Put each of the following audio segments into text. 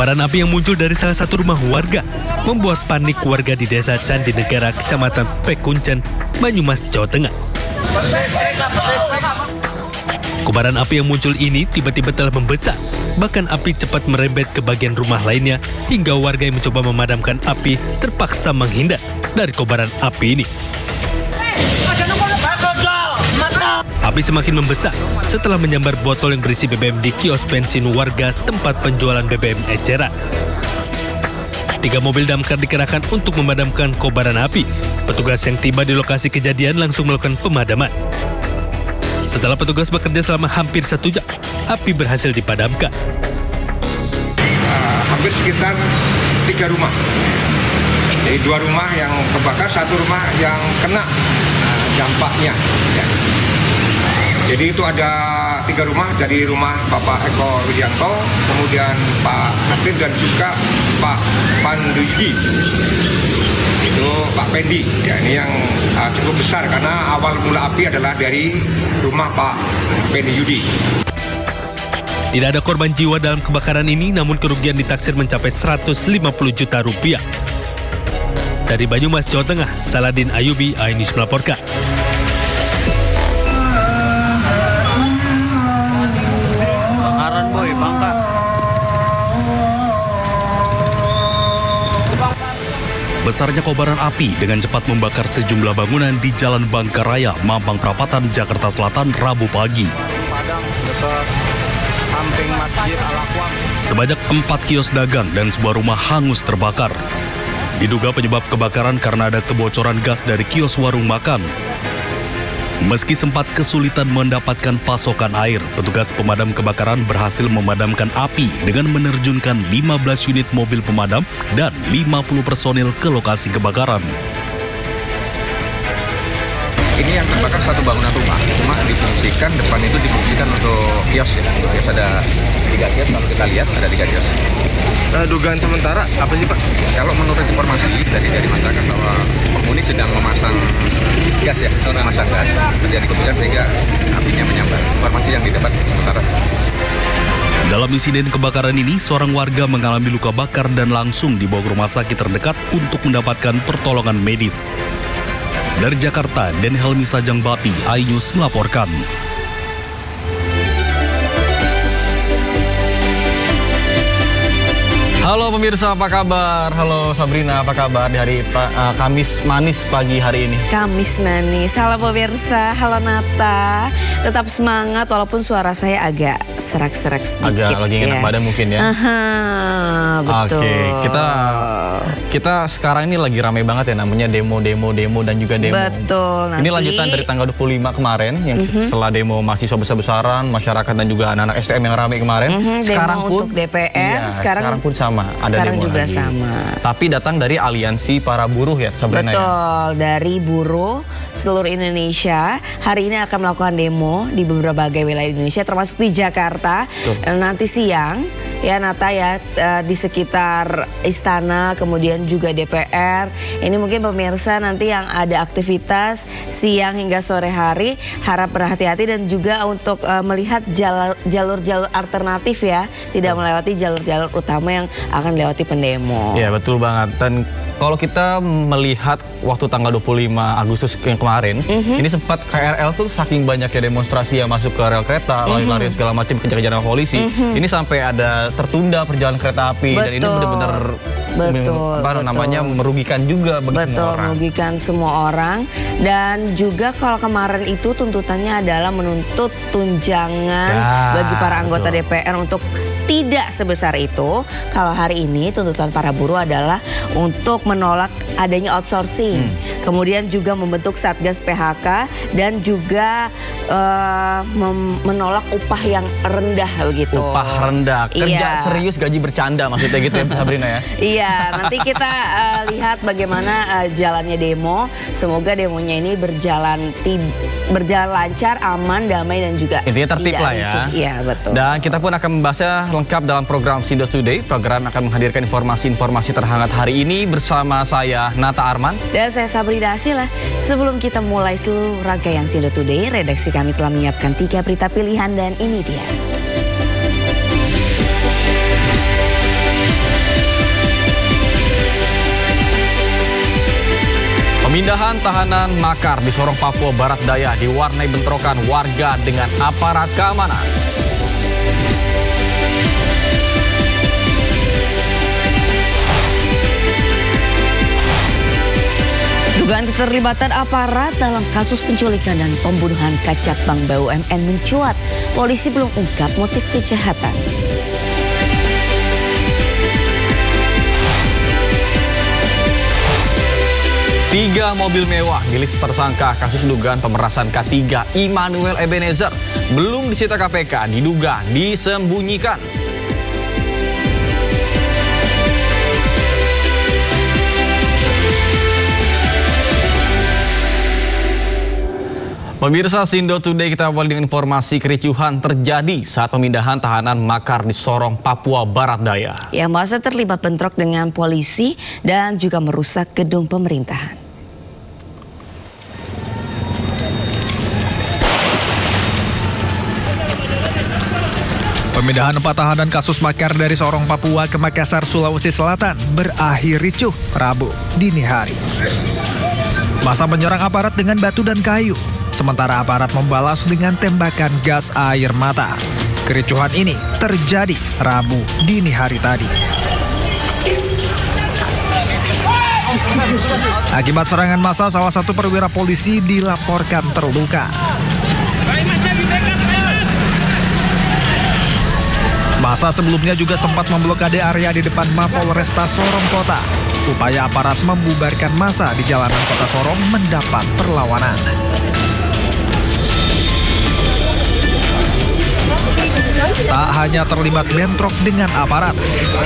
Kobaran api yang muncul dari salah satu rumah warga membuat panik warga di Desa Candi Negara, Kecamatan Pekuncen, Banyumas, Jawa Tengah. Kobaran api yang muncul ini tiba-tiba telah membesar, bahkan api cepat merembet ke bagian rumah lainnya hingga warga yang mencoba memadamkan api terpaksa menghindar dari kobaran api ini. Api semakin membesar setelah menyambar botol yang berisi BBM di kios bensin warga tempat penjualan BBM eceran. 3 mobil damkar dikerahkan untuk memadamkan kobaran api. Petugas yang tiba di lokasi kejadian langsung melakukan pemadaman. Setelah petugas bekerja selama hampir 1 jam, api berhasil dipadamkan. Hampir sekitar 3 rumah. Jadi 2 rumah yang terbakar, 1 rumah yang kena dampaknya. Ya. Jadi itu ada 3 rumah, dari rumah Bapak Eko Widianto, kemudian Pak Martin dan juga Pak Panduji. Itu Pak Pendi. Ya, ini yang cukup besar karena awal mula api adalah dari rumah Pak Pendi Yudi. Tidak ada korban jiwa dalam kebakaran ini, namun kerugian ditaksir mencapai 150 juta rupiah. Dari Banyumas, Jawa Tengah, Saladin Ayubi, iNews melaporkan. Besarnya kobaran api dengan cepat membakar sejumlah bangunan di Jalan Bangkaraya, Mampang Perapatan, Jakarta Selatan, Rabu pagi. Sebanyak 4 kios dagang dan sebuah rumah hangus terbakar. Diduga penyebab kebakaran karena ada kebocoran gas dari kios warung makan. Meski sempat kesulitan mendapatkan pasokan air, petugas pemadam kebakaran berhasil memadamkan api dengan menerjunkan 15 unit mobil pemadam dan 50 personil ke lokasi kebakaran. Ini yang terbakar satu bangunan rumah, cuma difungsikan, depan itu difungsikan untuk kios ya. Untuk kios ada 3 kios, kalau kita lihat ada 3 kios. Dugaan sementara apa sih Pak? Kalau menurut informasi dari masyarakat bahwa penghuni sedang memasang gas ya, memasang gas. Terjadi kemudian sehingga apinya menyambar. Informasi yang didapat sementara. Dalam insiden kebakaran ini, seorang warga mengalami luka bakar dan langsung dibawa ke rumah sakit terdekat untuk mendapatkan pertolongan medis. Dari Jakarta, Den Helmi Sajangbati, iNews melaporkan. Halo pemirsa, apa kabar? Halo Sabrina, apa kabar di hari Kamis manis pagi hari ini? Kamis manis, halo pemirsa, halo Nata. Tetap semangat walaupun suara saya agak serak-serak sedikit. Agak lagi enak ya. badan mungkin ya? Betul. Oke, kita sekarang ini lagi ramai banget ya, namanya demo dan juga demo. Betul. Ini lanjutan dari tanggal 25 kemarin, yang setelah demo mahasiswa besar-besaran, masyarakat dan juga anak-anak STM yang ramai kemarin. Sekarang pun untuk DPR, iya, sekarang pun sama. Ada sekarang demo juga lagi. sama. Tapi datang dari aliansi para buruh ya, Sabrina. Betul, dari buruh seluruh Indonesia. Hari ini akan melakukan demo di berbagai wilayah Indonesia, termasuk di Jakarta. Nanti siang, ya Nata ya, di sekitar Istana, kemudian juga DPR. Ini mungkin pemirsa nanti yang ada aktivitas siang hingga sore hari, harap berhati-hati dan juga untuk melihat jalur-jalur alternatif ya, tidak melewati jalur-jalur utama yang akan dilewati pendemo. Ya betul banget. Dan kalau kita melihat waktu tanggal 25 Agustus yang kemarin, ini sempat KRL tuh saking banyaknya demonstrasi yang masuk ke rel kereta, lari-lari segala macam, kejar-kejaran polisi. Ini sampai ada tertunda perjalanan kereta api. Dan ini benar-benar merugikan juga bagi semua orang. Merugikan semua orang. Dan juga kalau kemarin itu tuntutannya adalah menuntut tunjangan bagi para anggota DPR untuk tidak sebesar itu. Kalau hari ini tuntutan para buruh adalah untuk menolak adanya outsourcing. Kemudian juga membentuk Satgas PHK dan juga menolak upah yang rendah begitu. Upah rendah, kerja serius gaji bercanda maksudnya gitu ya Sabrina ya? Iya, nanti kita lihat bagaimana jalannya demo. Semoga demonya ini berjalan lancar, aman, damai dan juga intinya tertib lah ya. Iya, betul. Dan kita pun akan membahasnya lengkap dalam program Sindo Today. Program akan menghadirkan informasi-informasi terhangat hari ini bersama saya Nata Arman dan saya Sabrina Asila. Sebelum kita mulai seluruh rangkaian Sindo Today, redaksi kami telah menyiapkan 3 berita pilihan dan ini dia. Pemindahan tahanan makar di Sorong, Papua Barat Daya diwarnai bentrokan warga dengan aparat keamanan. Dugaan keterlibatan aparat dalam kasus penculikan dan pembunuhan Kajat Bank BUMN mencuat. Polisi belum ungkap motif kejahatan. Tiga mobil mewah milik tersangka kasus dugaan pemerasan K3 Immanuel Ebenezer belum disita KPK, diduga disembunyikan. Pemirsa Sindo Today, kita awali dengan informasi kericuhan terjadi saat pemindahan tahanan makar di Sorong, Papua Barat Daya. Ya, masa terlibat bentrok dengan polisi dan juga merusak gedung pemerintahan. Pemindahan 4 tahanan kasus makar dari Sorong, Papua ke Makassar, Sulawesi Selatan berakhir ricuh Rabu dini hari. Massa menyerang aparat dengan batu dan kayu, sementara aparat membalas dengan tembakan gas air mata. Kericuhan ini terjadi Rabu dini hari tadi. Akibat serangan massa, salah satu perwira polisi dilaporkan terluka. Massa sebelumnya juga sempat memblokade area di depan Mapolresta Sorong Kota. Upaya aparat membubarkan massa di jalanan kota Sorong mendapat perlawanan. Tak hanya terlibat bentrok dengan aparat,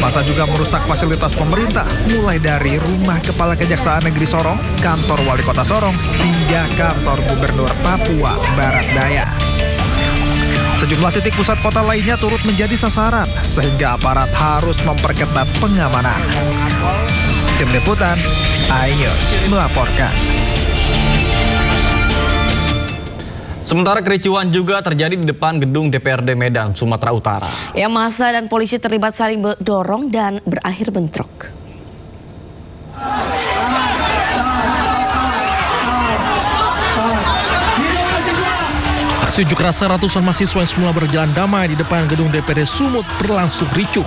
massa juga merusak fasilitas pemerintah, mulai dari rumah Kepala Kejaksaan Negeri Sorong, kantor Wali Kota Sorong, hingga kantor Gubernur Papua Barat Daya. Sejumlah titik pusat kota lainnya turut menjadi sasaran, sehingga aparat harus memperketat pengamanan. Tim Liputan, iNews melaporkan. Sementara kericuhan juga terjadi di depan gedung DPRD Medan, Sumatera Utara. Ya, massa dan polisi terlibat saling dorong dan berakhir bentrok. Aksi unjuk rasa ratusan mahasiswa yang semula berjalan damai di depan gedung DPRD Sumut berlangsung ricuh.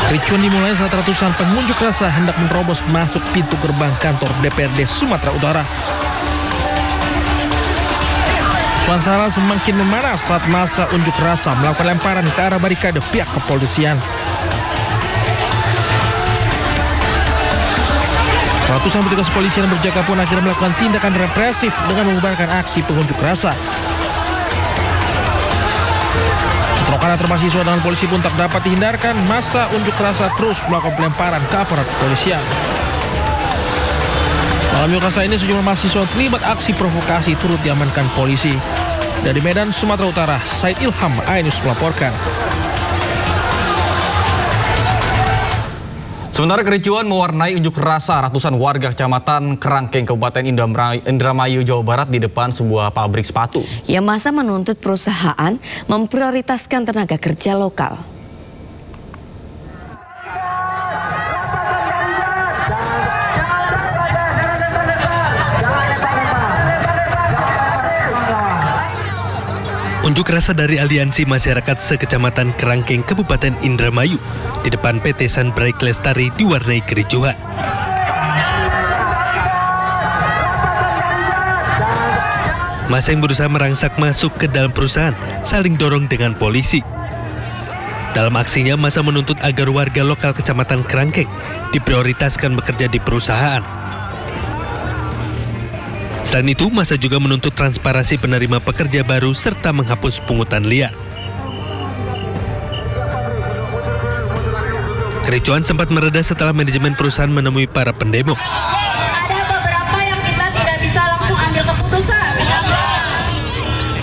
Kericuhan dimulai saat ratusan pengunjuk rasa hendak menerobos masuk pintu gerbang kantor DPRD Sumatera Utara. Suasana semakin memanas saat massa unjuk rasa melakukan lemparan ke arah barikade pihak kepolisian. Ratusan petugas polisi yang berjaga pun akhirnya melakukan tindakan represif dengan membubarkan aksi pengunjuk rasa. Bentrokan antar mahasiswa dengan polisi pun tak dapat dihindarkan. Massa unjuk rasa terus melakukan pelemparan ke aparat kepolisian. Dalam unjuk rasa ini sejumlah mahasiswa terlibat aksi provokasi turut diamankan polisi. Dari Medan, Sumatera Utara, Said Ilham, iNews melaporkan. Sementara kericuhan mewarnai unjuk rasa ratusan warga Kecamatan Kerangkeng, Kabupaten Indramayu, Jawa Barat di depan sebuah pabrik sepatu. Ya, massa menuntut perusahaan memprioritaskan tenaga kerja lokal. Unjuk rasa dari Aliansi Masyarakat Sekecamatan Kerangkeng, Kabupaten Indramayu di depan PT Sunbright Lestari diwarnai kericuhan. Massa yang berusaha merangsak masuk ke dalam perusahaan saling dorong dengan polisi. Dalam aksinya, massa menuntut agar warga lokal Kecamatan Kerangkeng diprioritaskan bekerja di perusahaan. Selain itu, massa juga menuntut transparansi penerima pekerja baru serta menghapus pungutan liar. Kericuhan sempat mereda setelah manajemen perusahaan menemui para pendemo. Ada beberapa yang kita tidak bisa langsung ambil keputusan.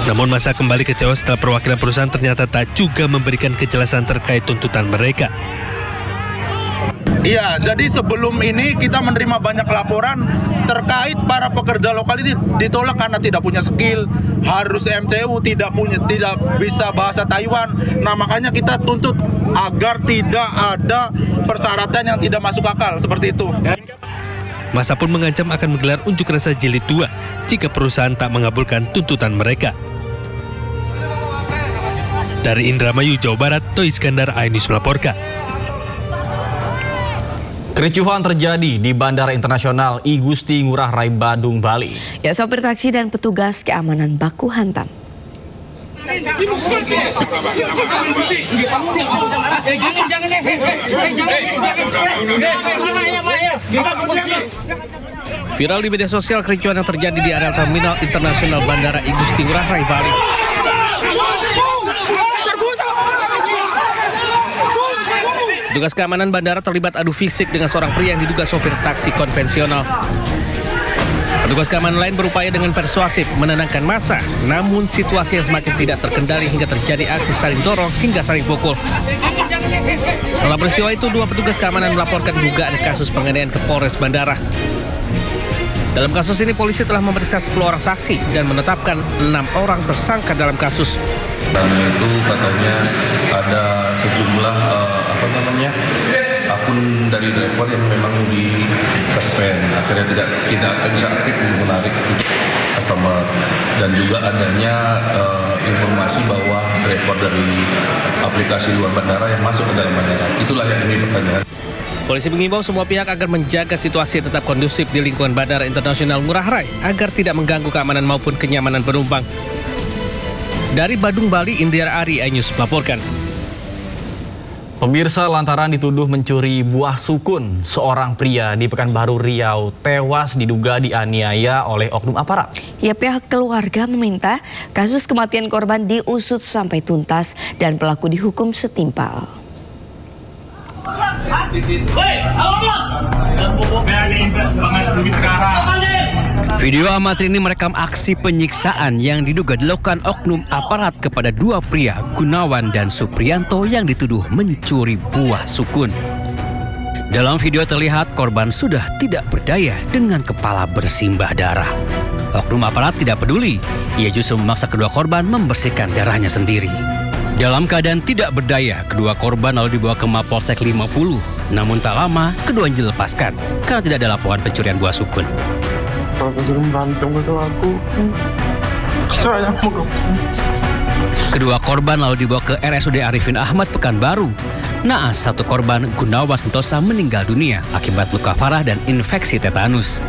Namun massa kembali kecewa setelah perwakilan perusahaan ternyata tak juga memberikan kejelasan terkait tuntutan mereka. Iya, jadi sebelum ini kita menerima banyak laporan terkait para pekerja lokal ini ditolak karena tidak punya skill, harus MCU, tidak bisa bahasa Taiwan. Nah, makanya kita tuntut agar tidak ada persyaratan yang tidak masuk akal seperti itu. Masa pun mengancam akan menggelar unjuk rasa jilid 2 jika perusahaan tak mengabulkan tuntutan mereka. Dari Indramayu, Jawa Barat, Toy Iskandar, iNews melaporkan. Kericuhan terjadi di Bandara Internasional I Gusti Ngurah Rai Badung, Bali. Ya, sopir taksi dan petugas keamanan baku hantam. Viral di media sosial kericuhan yang terjadi di area Terminal Internasional Bandara I Gusti Ngurah Rai Bali. Petugas keamanan bandara terlibat adu fisik dengan seorang pria yang diduga sopir taksi konvensional. Petugas keamanan lain berupaya dengan persuasif menenangkan massa, namun situasi yang semakin tidak terkendali hingga terjadi aksi saling dorong hingga saling pukul. Setelah peristiwa itu, 2 petugas keamanan melaporkan dugaan kasus penganiayaan ke Polres Bandara. Dalam kasus ini, polisi telah memeriksa 10 orang saksi dan menetapkan 6 orang tersangka dalam kasus. Dan itu katanya ada sejumlah akun dari driver yang memang di suspend, akhirnya tidak bisa aktif untuk menarik customer, dan juga adanya informasi bahwa driver dari aplikasi luar bandara yang masuk ke dalam bandara. Itulah yang ini pertanyaan. Polisi mengimbau semua pihak agar menjaga situasi tetap kondusif di lingkungan Bandara Internasional Ngurah Rai agar tidak mengganggu keamanan maupun kenyamanan penumpang. Dari Badung, Bali, Indira Ari, iNews melaporkan. Pemirsa, lantaran dituduh mencuri buah sukun, seorang pria di Pekanbaru Riau tewas diduga dianiaya oleh oknum aparat. Ya, pihak keluarga meminta kasus kematian korban diusut sampai tuntas dan pelaku dihukum setimpal. Video amatir ini merekam aksi penyiksaan yang diduga dilakukan oknum aparat kepada 2 pria, Gunawan dan Supriyanto, yang dituduh mencuri buah sukun. Dalam video terlihat korban sudah tidak berdaya dengan kepala bersimbah darah. Oknum aparat tidak peduli, ia justru memaksa kedua korban membersihkan darahnya sendiri. Dalam keadaan tidak berdaya, kedua korban lalu dibawa ke Mapolsek 50. Namun tak lama, keduanya dilepaskan karena tidak ada laporan pencurian buah sukun. Kedua korban lalu dibawa ke RSUD Arifin Ahmad Pekanbaru. Naas, 1 korban, Gunawan Sentosa, meninggal dunia akibat luka parah dan infeksi tetanus.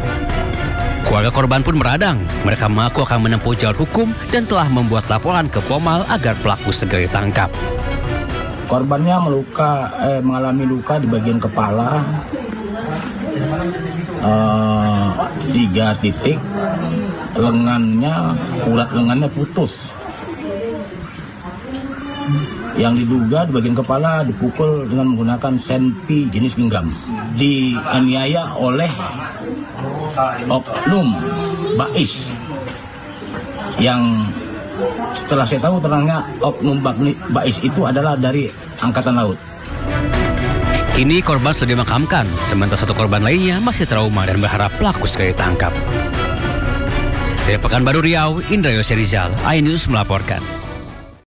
Keluarga korban pun meradang. Mereka mengaku akan menempuh jalur hukum dan telah membuat laporan ke Pomal agar pelaku segera ditangkap. Korbannya mengalami luka di bagian kepala, 3 titik, urat lengannya putus. Yang diduga di bagian kepala dipukul dengan menggunakan senpi jenis genggam. Dianiaya oleh oknum Bais, yang setelah saya tahu terangnya oknum Bais itu adalah dari Angkatan Laut. Kini korban sudah dimakamkan, sementara 1 korban lainnya masih trauma dan berharap pelaku segera ditangkap. Dari Pekanbaru Riau, Indra Yose Rizal, iNews melaporkan.